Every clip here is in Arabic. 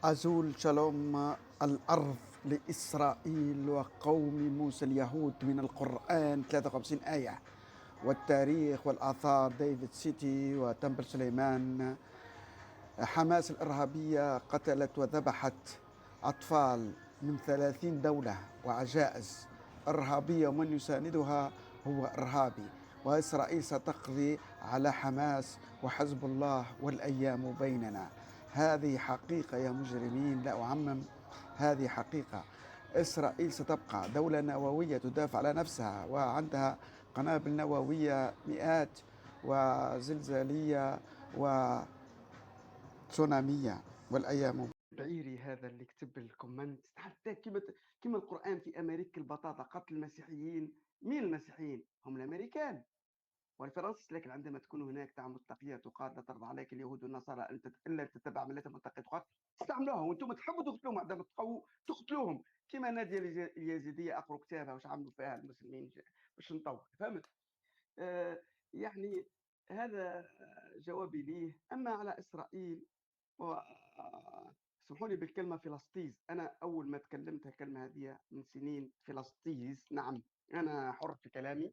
أزول شلوم الأرض لإسرائيل وقوم موسى اليهود من القرآن 53 آية. والتاريخ والآثار ديفيد سيتي وتمبل سليمان. حماس الإرهابية قتلت وذبحت أطفال من 30 دولة وعجائز إرهابية، ومن يساندها هو إرهابي. وإسرائيل ستقضي على حماس وحزب الله والأيام بيننا. هذه حقيقة يا مجرمين، لا أعمم، هذه حقيقة. إسرائيل ستبقى دولة نووية تدافع على نفسها، وعندها قنابل نووية مئات وزلزالية وتسونامية والأيام. بعيري هذا اللي كتب الكومنت حتى كما القرآن في أمريكا البطاطا قتل المسيحيين. مين المسيحيين؟ هم الأمريكان والفرنسيس. لكن عندما تكون هناك تعمل تقية تقال لا ترضى عليك اليهود والنصارى إلا تتبع ملتهم وتقي تستعملوها، وانتم تحبوا تقتلوهم. عندما تقتلوهم كما نادية اليزيدية أقروا كتابها واش عملوا فيها المسلمين باش نطول. فهمت؟ يعني هذا جوابي ليه. أما على إسرائيل سمحوا لي بالكلمة فلسطيز. أنا أول ما تكلمت الكلمة هذه من سنين، فلسطيز، نعم أنا حر في كلامي.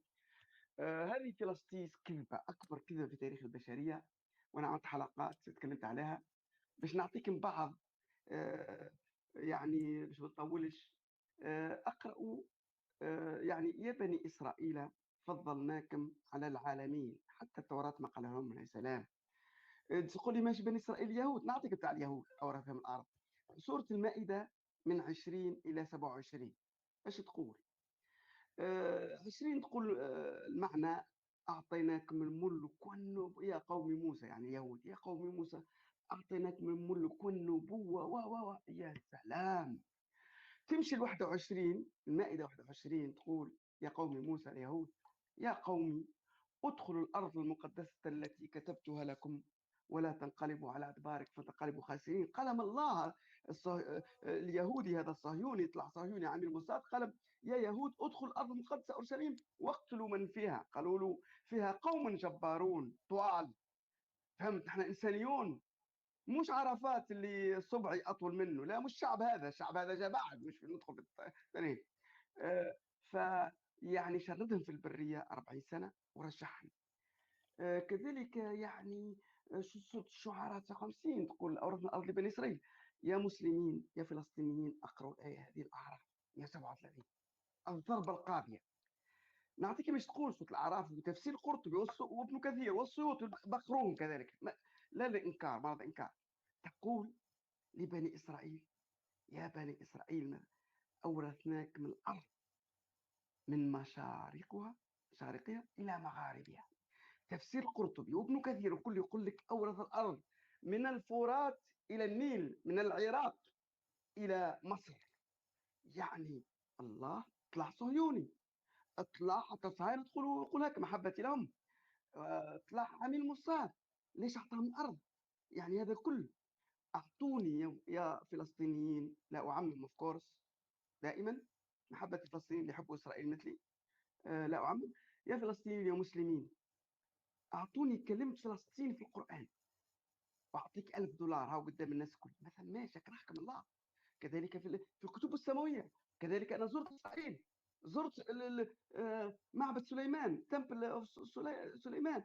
هذه فلسطيز كذبة، أكبر كذبة في تاريخ البشرية، وأنا عملت حلقات تكلمت عليها. باش نعطيكم بعض يعني باش ما نطولش. أقرأوا يعني يا بني إسرائيل فضلناكم على العالمين، حتى التوراة ما قال لهم عليه السلام. تقول لي ماشي بني إسرائيل اليهود، نعطيك بتاع اليهود أورثهم الأرض. سورة المائدة من 20 إلى 27 ايش تقول؟ 20 تقول المعنى: أعطيناكم الملك والنبوة يا قوم موسى، يعني اليهود، يا قوم موسى أعطيناكم الملك والنبوة يا سلام. تمشي ال 21 المائدة 21 تقول يا قوم موسى اليهود: يا قوم ادخلوا الأرض المقدسة التي كتبتها لكم ولا تنقلبوا على أدبارك فتنقلبوا خاسرين. قلم الله اليهودي هذا الصهيوني، يطلع صهيوني عامل موساد، قلم يا يهود ادخلوا الأرض المقدسة أورشليم واقتلوا من فيها. قالوا له فيها قوم جبارون طوال. فهمت؟ احنا إنسانيون، مش عرفات اللي صبعي أطول منه، لا مش شعب هذا، الشعب هذا جاء بعد، مش ندخل في الثانيين. فيعني شردهم في البرية 40 سنة ورجعهم. كذلك يعني سورة الشعراء 59 تقول أورثنا الأرض لبني إسرائيل. يا مسلمين يا فلسطينيين أقرأوا الآية هذه الأعراف 137 الضربة القاضية. نعطيك مش تقول سورة الأعراف وتفسير قرطبي وابن كثير والسيوطي بقروهم كذلك، لا لإنكار، مرض إنكار. تقول لبني إسرائيل: يا بني إسرائيل أورثناكم الأرض من مشارقها إلى مغاربها. تفسير قرطبي وابن كثير وكل يقول لك أورث الأرض من الفرات إلى النيل، من العراق إلى مصر. يعني الله طلع صهيوني، طلع حتى الصهاينة يقول هيك محبتي لهم. طلع عميل موساد، ليش أعطاهم الأرض؟ يعني هذا كل أعطوني يا فلسطينيين، لا أعمم اوف كورس، دائما محبة الفلسطينيين اللي يحبوا إسرائيل مثلي، لا أعمم. يا فلسطينيين يا مسلمين أعطوني كلمة فلسطين في القرآن واعطيك $1000 هاو قدام الناس الكل، مثلا ماشي اكرهكم الله. كذلك في الكتب السماويه. كذلك انا زرت اسرائيل، زرت معبد سليمان، تمبل سليمان،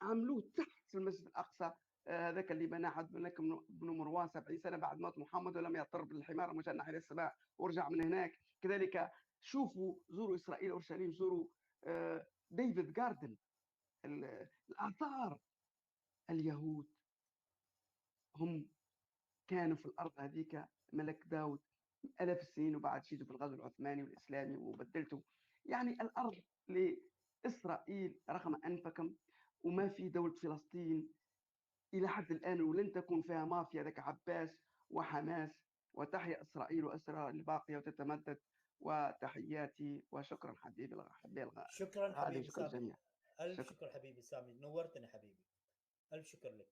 عملوه تحت في المسجد الاقصى. هذاك اللي بناه عبد الملك بن مروان 70 سنه بعد موت محمد ولم يطر بالحمار مجنح الى السماء ورجع من هناك. كذلك شوفوا، زوروا اسرائيل اورشليم، زوروا ديفيد جاردن. الاثار اليهود هم كانوا في الأرض هذيك ملك داود آلاف السنين، وبعد جيتوا في الغزو العثماني والإسلامي وبدلتوا. يعني الأرض لإسرائيل رغم أنفكم، وما في دولة فلسطين إلى حد الآن، ولن تكون فيها مافيا ذاك عباس وحماس. وتحيا إسرائيل وإسرائيل الباقية وتتمدد. وتحياتي وشكرا حبيبي شكرا حبيبي شكرا سامي، جميعا. ألف شكر حبيبي سامي، نورتنا حبيبي، ألف شكر لك.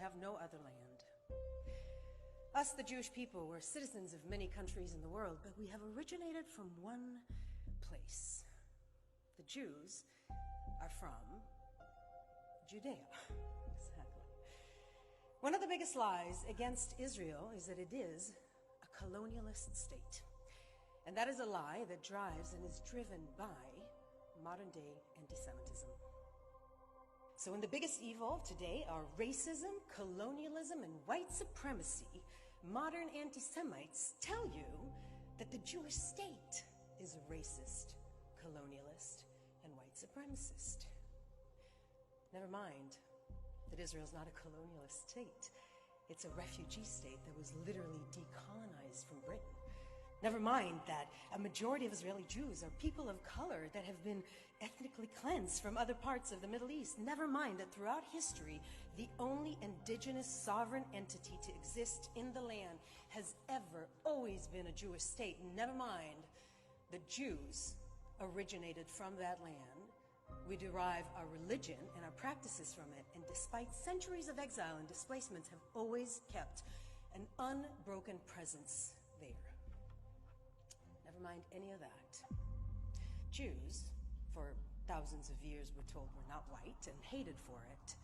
have no other land. Us, the Jewish people, we're citizens of many countries in the world, but we have originated from one place. The Jews are from Judea. Exactly. One of the biggest lies against Israel is that it is a colonialist state. And that is a lie that drives and is driven by modern-day anti-Semitism. So when the biggest evil today are racism, colonialism, and white supremacy, modern anti-Semites tell you that the Jewish state is racist, colonialist, and white supremacist. Never mind that Israel's not a colonialist state. It's a refugee state that was literally decolonized from Britain. Never mind that a majority of Israeli Jews are people of color that have been ethnically cleansed from other parts of the Middle East. Never mind that throughout history, the only indigenous sovereign entity to exist in the land has ever, always been a Jewish state. Never mind the Jews originated from that land. We derive our religion and our practices from it, and despite centuries of exile and displacements, have always kept an unbroken presence there. Never mind any of that. Jews, for thousands of years, we're told we're not white and hated for it,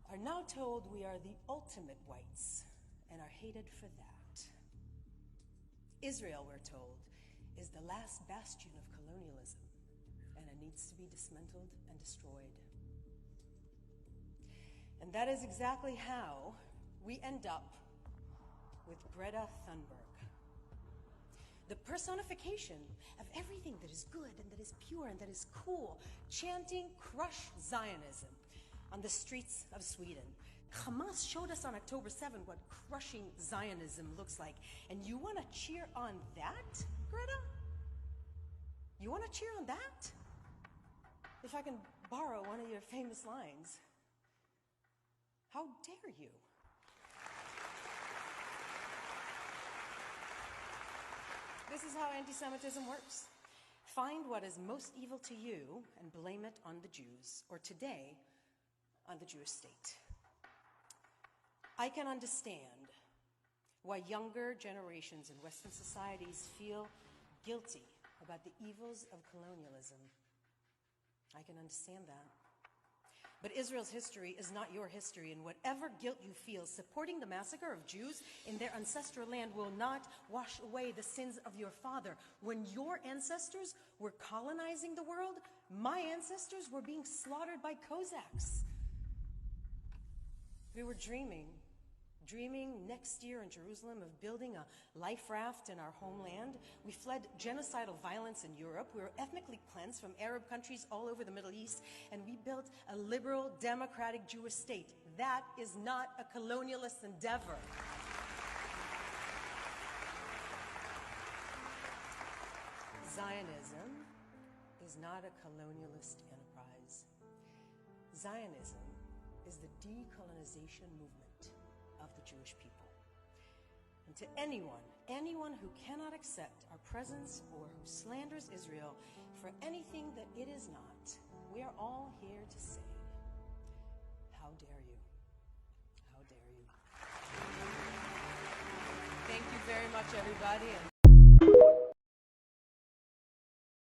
are now told we are the ultimate whites and are hated for that. Israel, we're told, is the last bastion of colonialism, and it needs to be dismantled and destroyed. And that is exactly how we end up with Greta Thunberg, the personification of everything that is good and that is pure and that is cool, chanting "Crush Zionism" on the streets of Sweden. Hamas showed us on October 7 what crushing Zionism looks like. And you want to cheer on that, Greta? You want to cheer on that? If I can borrow one of your famous lines, how dare you? This is how anti-Semitism works. Find what is most evil to you and blame it on the Jews, or today, on the Jewish state. I can understand why younger generations in Western societies feel guilty about the evils of colonialism. I can understand that. But Israel's history is not your history, and whatever guilt you feel, supporting the massacre of Jews in their ancestral land will not wash away the sins of your father. When your ancestors were colonizing the world, my ancestors were being slaughtered by Cossacks. We were dreaming next year in Jerusalem of building a life raft in our homeland. We fled genocidal violence in Europe. We were ethnically cleansed from Arab countries all over the Middle East, and we built a liberal, democratic Jewish state. That is not a colonialist endeavor. Zionism is not a colonialist enterprise. Zionism is the decolonization movement of the Jewish people. And to anyone who cannot accept our presence or who slanders Israel for anything that it is not, we are all here to say, how dare you? How dare you? Thank you very much, everybody.